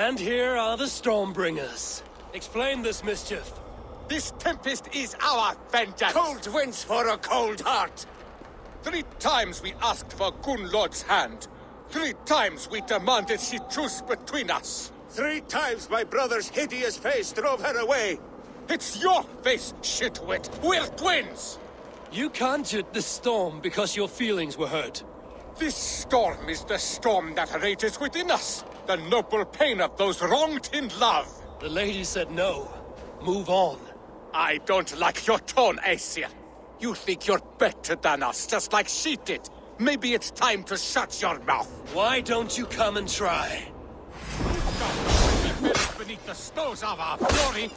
And here are the Stormbringers. Explain this mischief. This tempest is our vengeance! Cold winds for a cold heart! 3 times we asked for Gunnlod's hand. 3 times we demanded she choose between us. 3 times my brother's hideous face drove her away. It's your face, shitwit! We're twins! You conjured the storm because your feelings were hurt. This storm is the storm that rages within us. The noble pain of those wronged in love. The lady said no. Move on. I don't like your tone, Aesir. You think you're better than us, just like she did. Maybe it's time to shut your mouth. Why don't you come and try? Beneath the snows of our glory.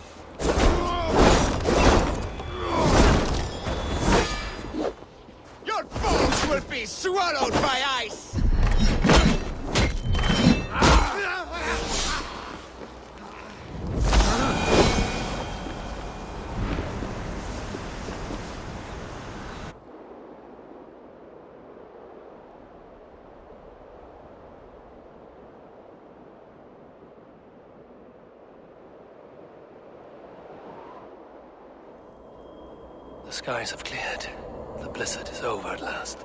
Your bones will be swallowed by ice! The skies have cleared. The blizzard is over at last.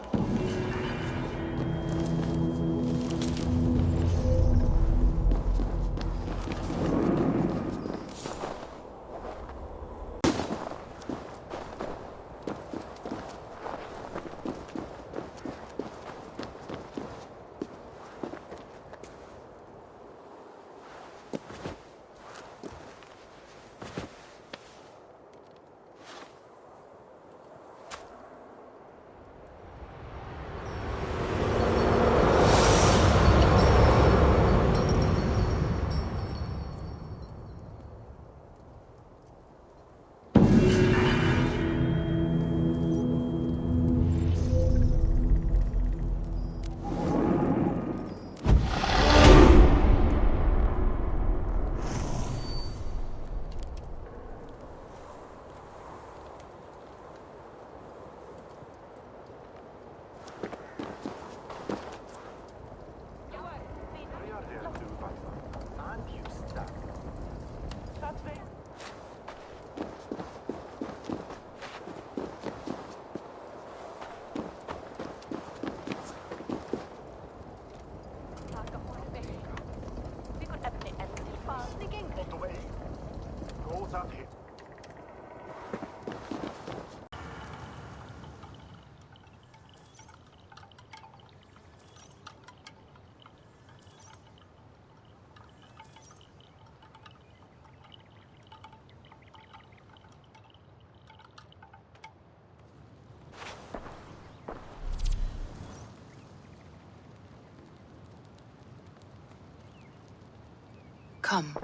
Come,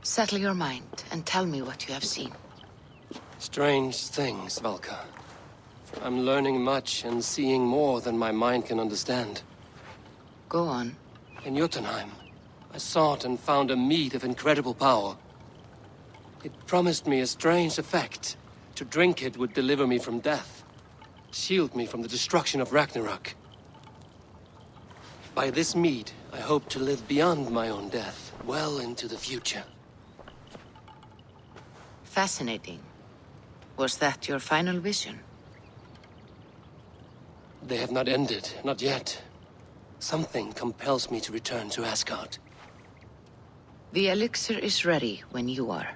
settle your mind and tell me what you have seen. Strange things, Valka. I'm learning much and seeing more than my mind can understand. Go on. In Jotunheim, I sought and found a mead of incredible power. It promised me a strange effect. To drink it would deliver me from death, shield me from the destruction of Ragnarok. By this mead, I hope to live beyond my own death, well into the future. Fascinating. Was that your final vision? They have not ended, not yet. Something compels me to return to Asgard. The elixir is ready when you are.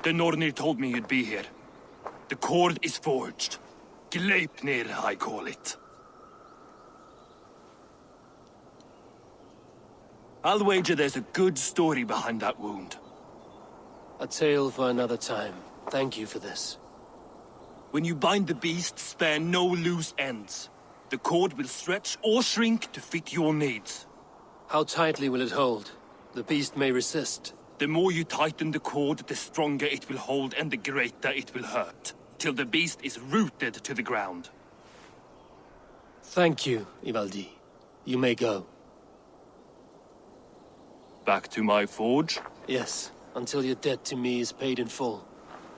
The Nornir told me you'd be here. The cord is forged. Gleipnir, I call it. I'll wager there's a good story behind that wound. A tale for another time. Thank you for this. When you bind the beast, spare no loose ends. The cord will stretch or shrink to fit your needs. How tightly will it hold? The beast may resist. The more you tighten the cord, the stronger it will hold and the greater it will hurt, till the beast is rooted to the ground. Thank you, Ivaldi. You may go. Back to my forge? Yes, until your debt to me is paid in full.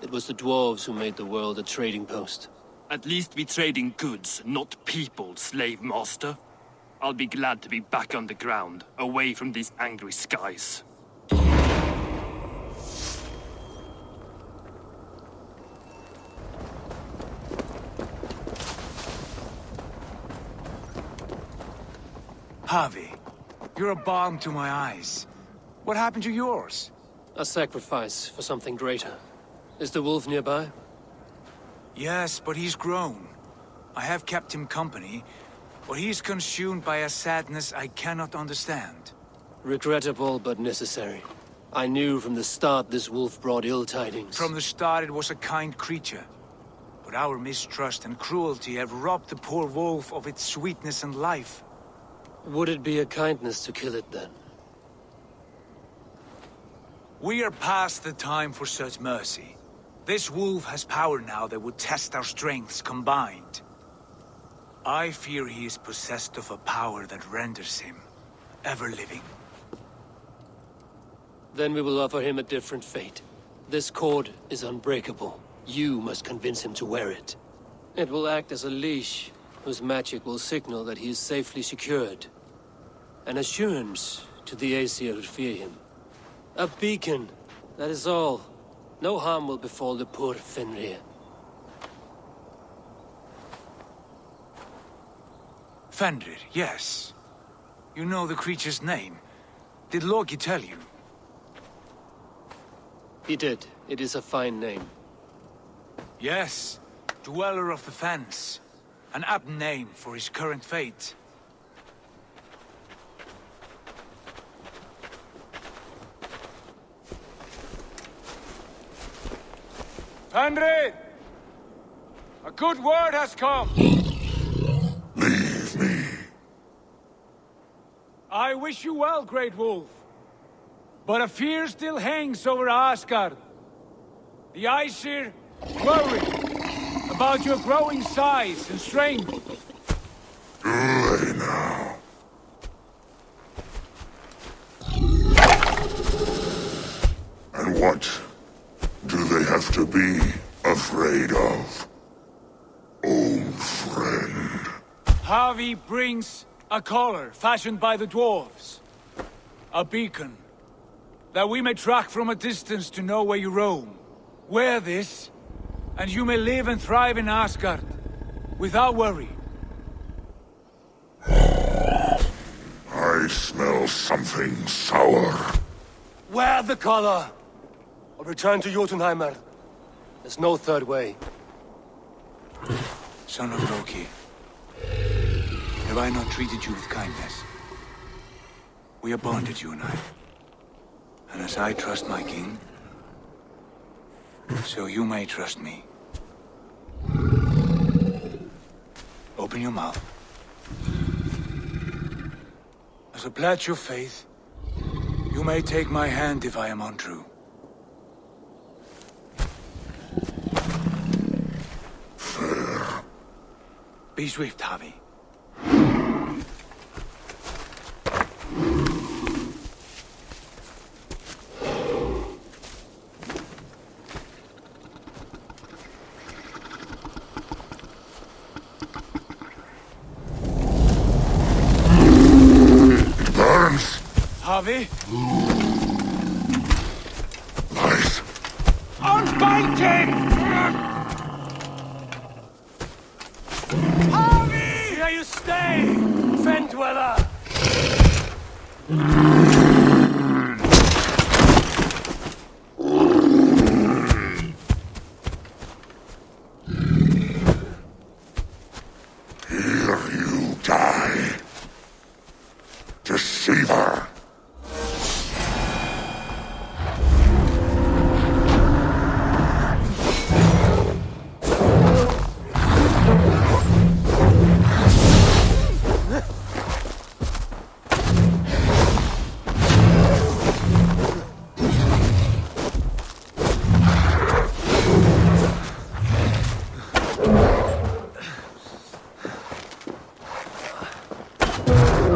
It was the dwarves who made the world a trading post. At least we trade in goods, not people, slave master. I'll be glad to be back on the ground, away from these angry skies. Harvey, you're a balm to my eyes. What happened to yours? A sacrifice for something greater. Is the wolf nearby? Yes, but he's grown. I have kept him company, but he's consumed by a sadness I cannot understand. Regrettable, but necessary. I knew from the start this wolf brought ill tidings. From the start it was a kind creature. But our mistrust and cruelty have robbed the poor wolf of its sweetness and life. Would it be a kindness to kill it then? We are past the time for such mercy. This wolf has power now that would test our strengths combined. I fear he is possessed of a power that renders him ever-living. Then we will offer him a different fate. This cord is unbreakable. You must convince him to wear it. It will act as a leash, whose magic will signal that he is safely secured. An assurance to the Aesir who fear him. A beacon, that is all. No harm will befall the poor Fenrir. Fenrir, yes. You know the creature's name. Did Loki tell you? He did. It is a fine name. Yes. Dweller of the Fens. An apt name for his current fate. Fenrir! A good word has come! Leave me. I wish you well, Great Wolf. But a fear still hangs over Asgard. The Aesir worry about your growing size and strength. Do they now? And what do they have to be afraid of? Old friend. Harvey brings a collar fashioned by the dwarves. A beacon. That we may track from a distance to know where you roam. Wear this, and you may live and thrive in Asgard. Without worry. I smell something sour. Wear the collar! Or return to Jotunheim. There's no third way. Son of Loki. Have I not treated you with kindness? We are bonded, you and I. And as I trust my king, so you may trust me. Open your mouth. As a pledge of faith, you may take my hand if I am untrue. Fair. Be swift, Harvey. Burns. Harvey? Lies. Unbind him! Harvey! Here you stay, Fen Dweller!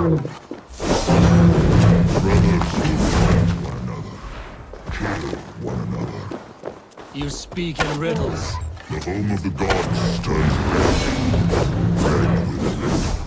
One another. You speak in riddles. The home of the gods turns red. Red with blood.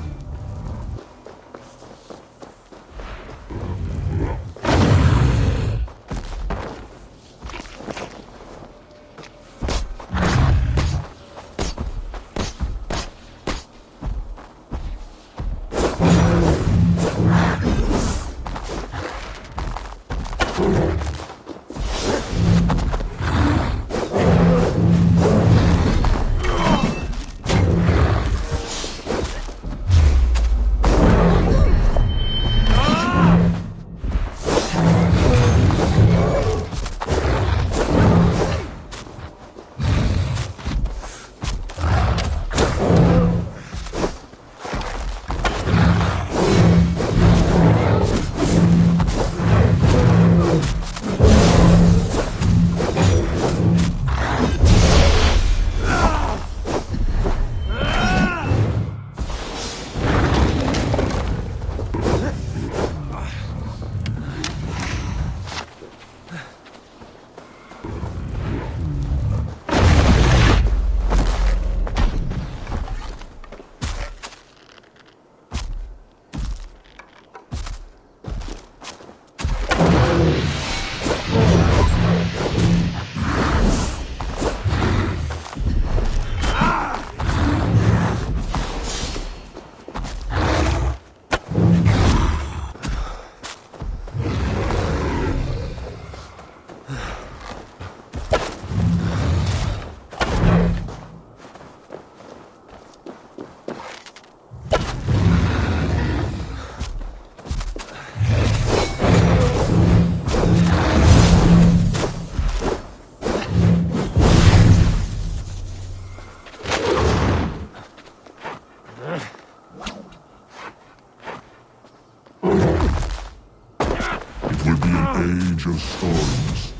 Will be an age of storms,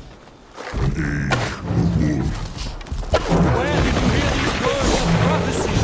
an age of wolves. Where did you hear these words of prophecy?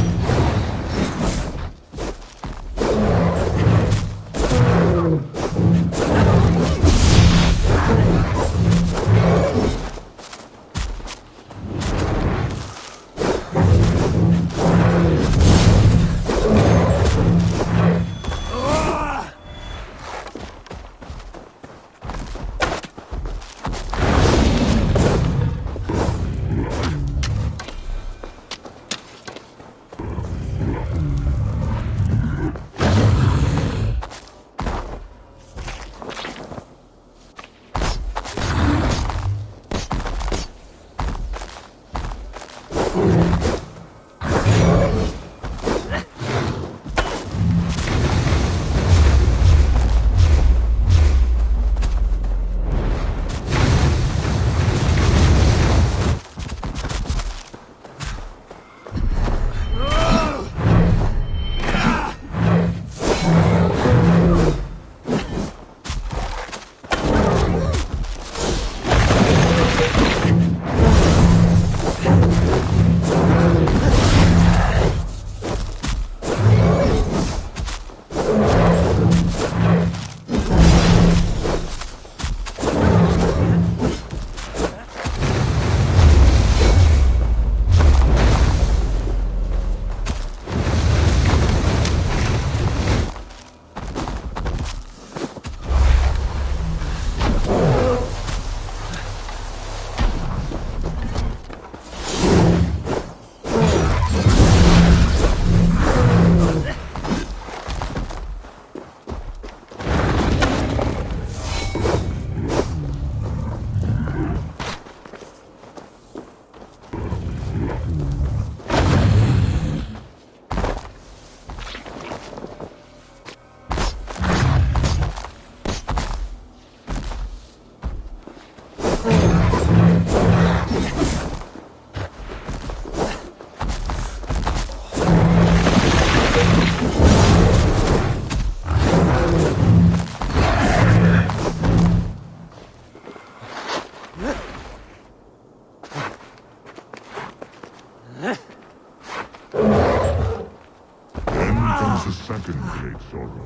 sorrow.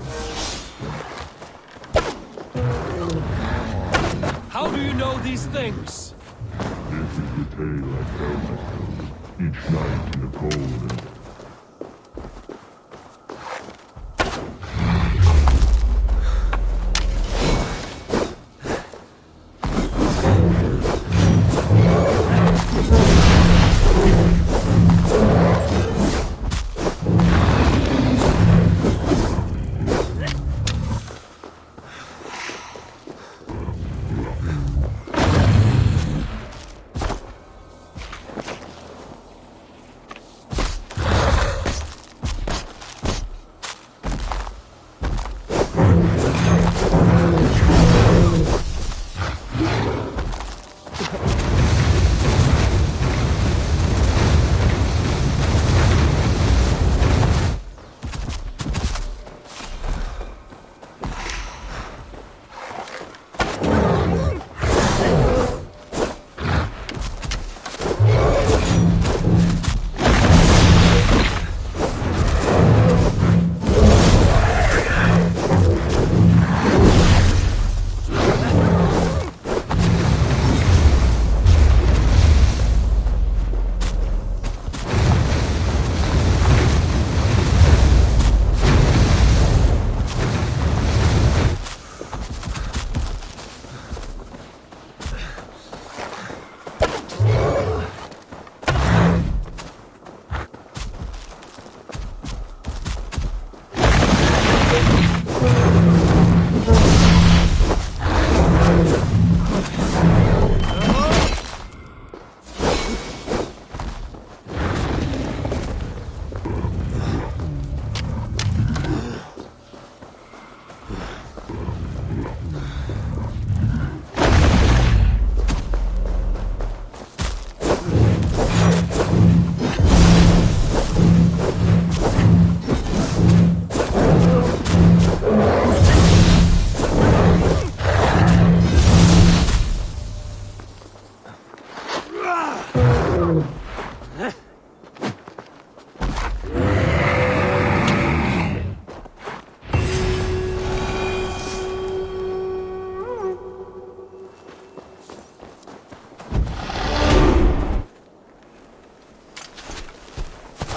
How do you know these things? This is the tale I tell myself each night in the cold and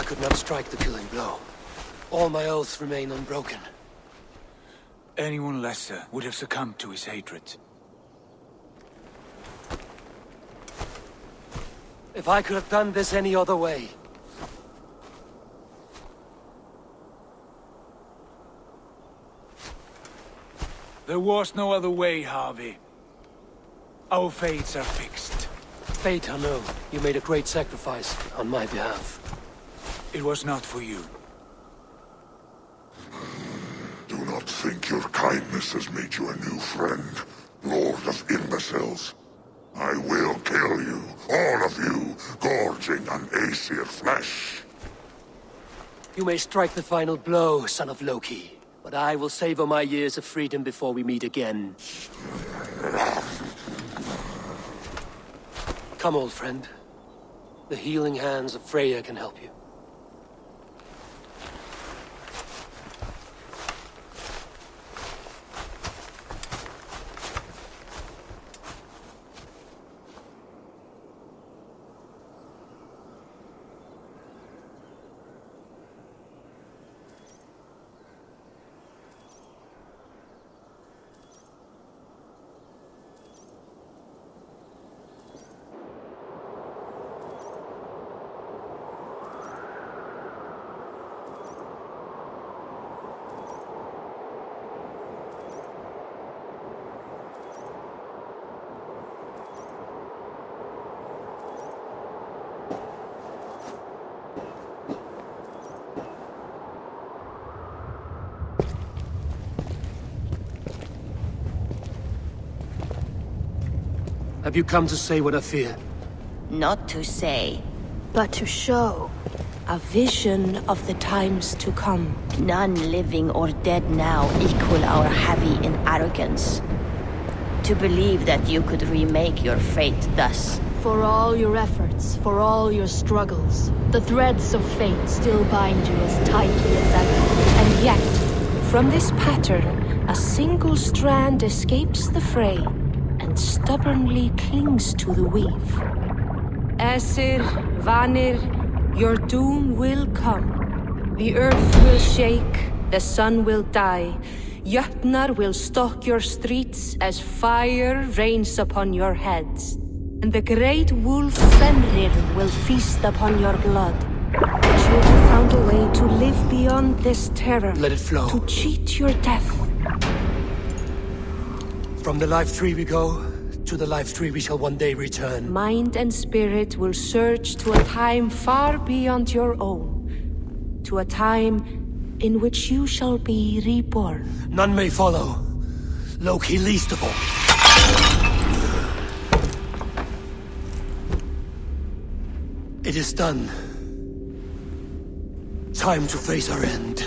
Could not strike the killing blow. All my oaths remain unbroken. Anyone lesser would have succumbed to his hatred. If I could have done this any other way. There was no other way, Harvey. Our fates are fixed. Fate, I know. You made a great sacrifice on my behalf. It was not for you. do not think your kindness has made you a new friend, Lord of Imbeciles. I will kill you, all of you, gorging on Aesir flesh. You may strike the final blow, son of Loki, but I will savor my years of freedom before we meet again. Come, old friend. The healing hands of Freya can help you. Have you come to say what I fear? Not to say, but to show. a vision of the times to come. None living or dead now equal our heavy in arrogance. To believe that you could remake your fate thus. For all your efforts, for all your struggles, the threads of fate still bind you as tightly as ever. And yet, From this pattern, a single strand escapes the fray and stubbornly clings to the weave. Aesir, Vanir, your doom will come. The earth will shake, the sun will die. Jötnar will stalk your streets as fire rains upon your heads. And the great wolf Fenrir will feast upon your blood. But you have found a way to live beyond this terror. Let it flow. To cheat your death. From the life tree we go, to the life tree we shall one day return. Mind and spirit will surge to a time far beyond your own. To a time in which you shall be reborn. None may follow. Loki least of all. It is done. Time to face our end.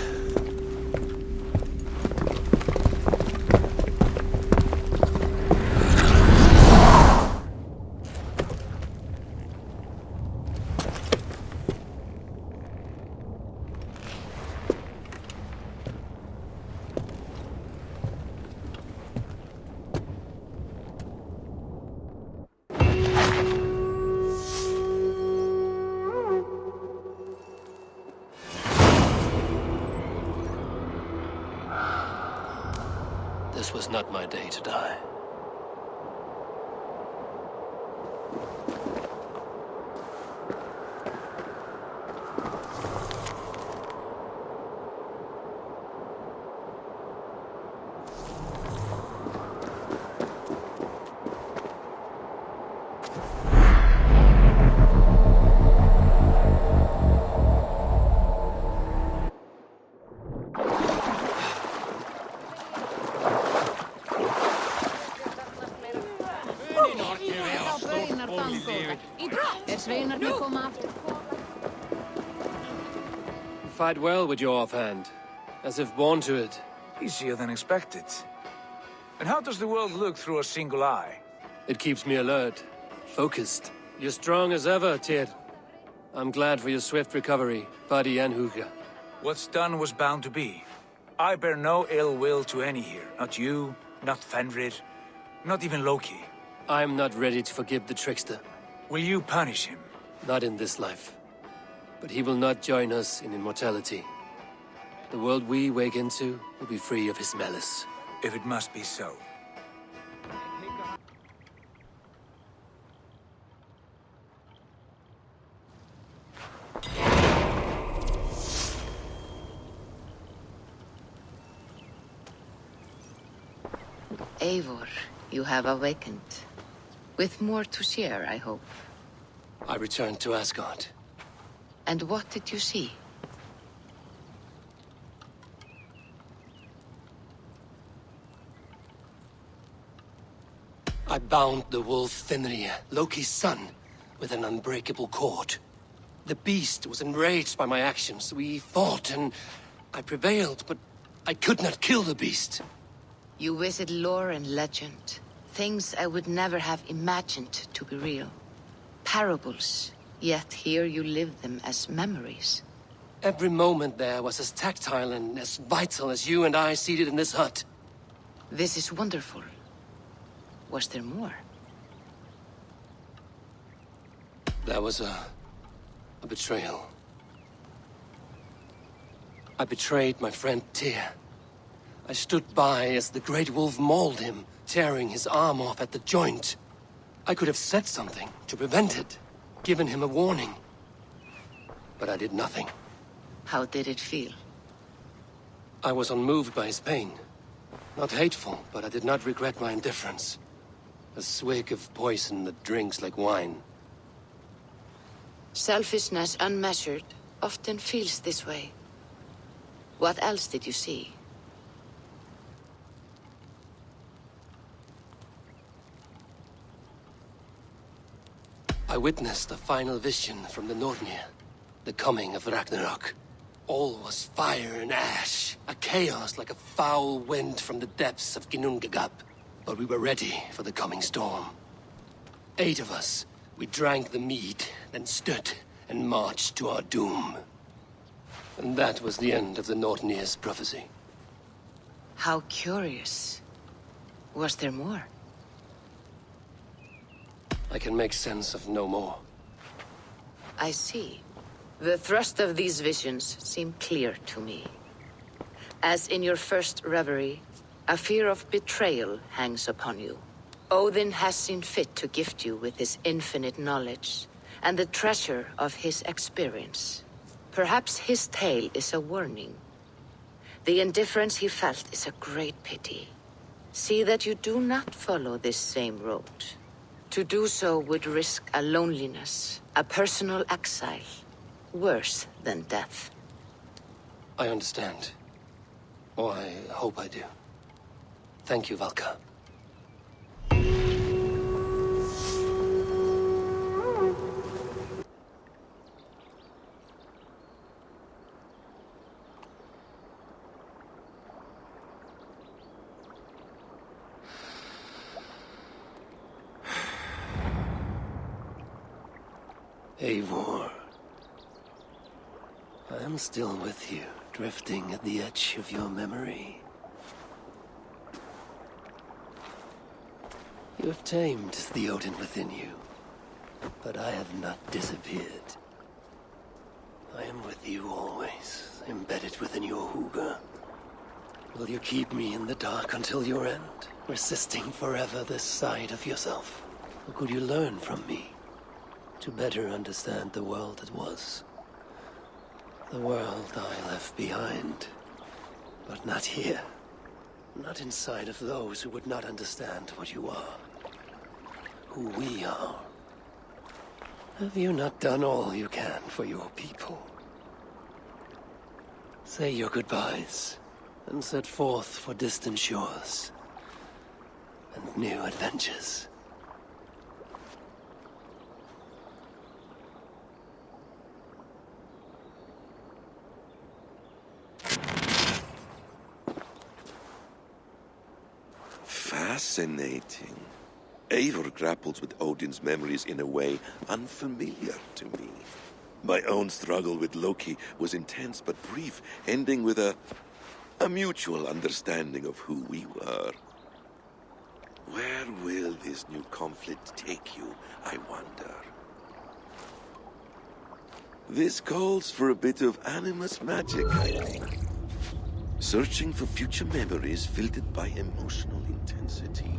This was not my day to die. Fight well with your offhand, as if born to it. Easier than expected. And how does the world look through a single eye? It keeps me alert, focused. You're strong as ever, Tyr. I'm glad for your swift recovery, Buddy and Huga. What's done was bound to be. I bear no ill will to any here. Not you, not Fenrir, not even Loki. I'm not ready to forgive the trickster. Will you punish him? Not in this life. But he will not join us in immortality. The world we wake into will be free of his malice. If it must be so. Eivor, you have awakened. With more to share, I hope. I returned to Asgard. And what did you see? I bound the wolf Fenrir, Loki's son, with an unbreakable cord. The beast was enraged by my actions. We fought and I prevailed, but I could not kill the beast. You visit lore and legend. Things I would never have imagined to be real. Parables, yet here you live them as memories. Every moment there was as tactile and as vital as you and I seated in this hut. This is wonderful. Was there more? There was a betrayal. I betrayed my friend Tyr. I stood by as the great wolf mauled him, tearing his arm off at the joint. I could have said something to prevent it, given him a warning. But I did nothing. How did it feel? I was unmoved by his pain. Not hateful, but I did not regret my indifference. A swig of poison that drinks like wine. Selfishness unmeasured often feels this way. What else did you see? I witnessed a final vision from the Nornir. The coming of Ragnarok. All was fire and ash. A chaos like a foul wind from the depths of Ginnungagap. But we were ready for the coming storm. 8 of us. We drank the mead, then stood and marched to our doom. And that was the end of the Nornir's prophecy. How curious. Was there more? I can make sense of no more. I see. The thrust of these visions seem clear to me. As in your first reverie, a fear of betrayal hangs upon you. Odin has seen fit to gift you with his infinite knowledge, and the treasure of his experience. Perhaps his tale is a warning. The indifference he felt is a great pity. See that you do not follow this same road. To do so would risk a loneliness, a personal exile, worse than death. I understand. Or I hope I do. Thank you, Valka. Eivor. I am still with you, drifting at the edge of your memory. You have tamed the Odin within you, but I have not disappeared. I am with you always, embedded within your hooga. Will you keep me in the dark until your end, resisting forever this side of yourself? Or could you learn from me? To better understand the world that was. The world I left behind. But not here. Not inside of those who would not understand what you are. Who we are. Have you not done all you can for your people? Say your goodbyes, and set forth for distant shores. And new adventures. Fascinating. Eivor grapples with Odin's memories in a way unfamiliar to me. My own struggle with Loki was intense but brief, ending with a mutual understanding of who we were. Where will this new conflict take you, I wonder? This calls for a bit of animus magic, I think. Searching for future memories filtered by emotional intensity,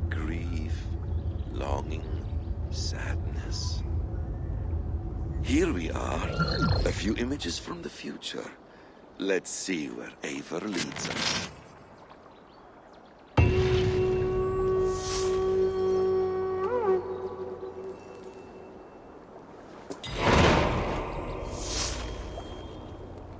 grief, longing, sadness. Here we are, a few images from the future. Let's see where Eivor leads us.